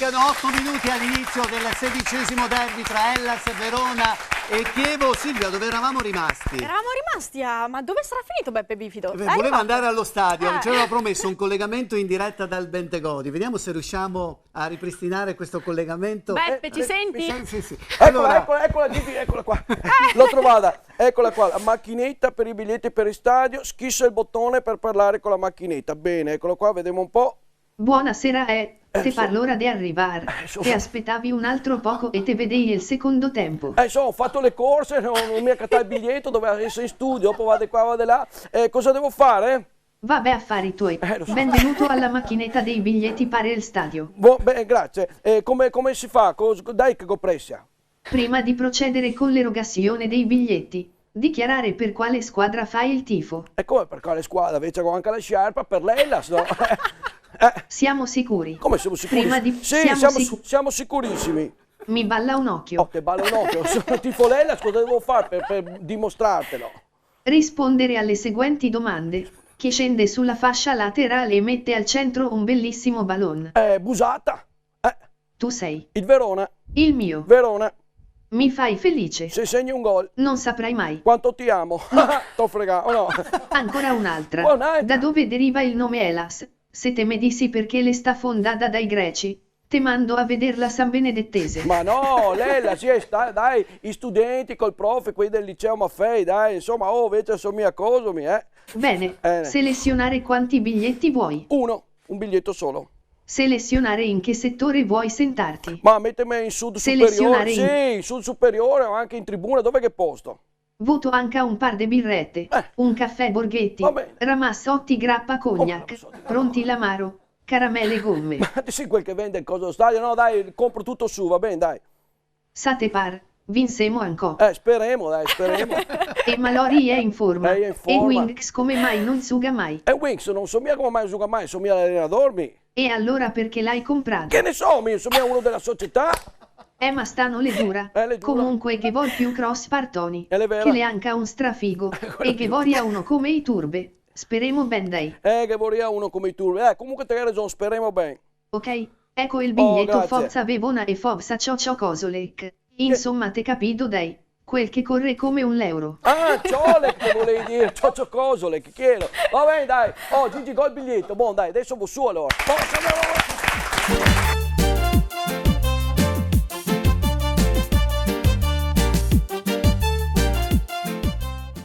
mancano 8 minuti all'inizio del 16° derby tra Hellas Verona e Chievo. Silvia, dove eravamo rimasti? Eravamo rimasti ma dove sarà finito Beppe Bifido? Voleva andare allo stadio, ci aveva promesso un collegamento in diretta dal Bentegodi. Vediamo se riusciamo a ripristinare questo collegamento. Beppe, ci senti? Sì. Eccola Gigi, eccola qua. L'ho trovata, eccola qua, la macchinetta per i biglietti per il stadio. Schissa il bottone per parlare con la macchinetta. Bene, eccolo qua, vediamo un po'. Buonasera, te fa l'ora di arrivare. Te aspettavi un altro poco e te vedevi il secondo tempo. Ho fatto le corse, non mi ha cattato il biglietto, doveva essere in studio, poi vado qua, vado là. Cosa devo fare? Vabbè, affari tuoi. So. Benvenuto alla macchinetta dei biglietti per il stadio. Bene, grazie. Come si fa? Dai che copressia. Prima di procedere con l'erogazione dei biglietti, dichiarare per quale squadra fai il tifo. E come per quale squadra? Invece ho anche la sciarpa per l'Hellas, no? Siamo sicuri? Come siamo sicuri? Prima di... Sì, siamo sicurissimi. Mi balla un occhio. Oh, che balla un occhio. Sono tifo l'Hellas, cosa devo fare per dimostrartelo? Rispondere alle seguenti domande. Chi scende sulla fascia laterale e mette al centro un bellissimo ballon? Busata. Tu sei. Il Verona. Il mio. Verona. Mi fai felice. Se segni un gol. Non saprai mai. Quanto ti amo. T'ho fregato, no? Ancora un'altra. Un'altra. Da dove deriva il nome Hellas? Se te me dissi perché le sta fondata dai greci, te mando a vederla San Benedettese. Ma no, l'Hellas, dai, i studenti col prof, quelli del liceo Maffei, dai, insomma, invece sono mia cosa, Bene, selezionare quanti biglietti vuoi. Un biglietto solo. Selezionare in che settore vuoi sentarti. Ma mettimi in sud superiore, sì, in sud superiore o anche in tribuna, dov'è che posto? Voto anche un par di birrette, un caffè Borghetti, Ramassotti grappa cognac, pronti l'amaro, caramelle gomme. Ma sì, quel che vende il coso stadio, no dai, compro tutto su, va bene, dai. Sate par, vinsemo ancora. Speriamo. E Malori è in forma. È in forma. E Winks come mai non suga mai. E Winks non somiglia come mai suga mai, somiglia all'allenatore. E allora perché l'hai comprato? Che ne so, somiglia uno della società. Ma stanno le dura. Comunque che vuoi più cross partoni. Che le anca un strafigo. E che voria uno come i turbe. Speriamo ben dai. Che voria uno come i turbe. Comunque te hai ragione, speriamo bene. Ok, ecco il biglietto Forza Vevona e Forza Ciocio Cosolec. Insomma te capito dai. Quel che corre come un euro. Ciolec che volevi dire, Ciocio Cosolec, chiedo. Va bene dai, Gigi, gol biglietto. Buon dai, adesso vado su allora.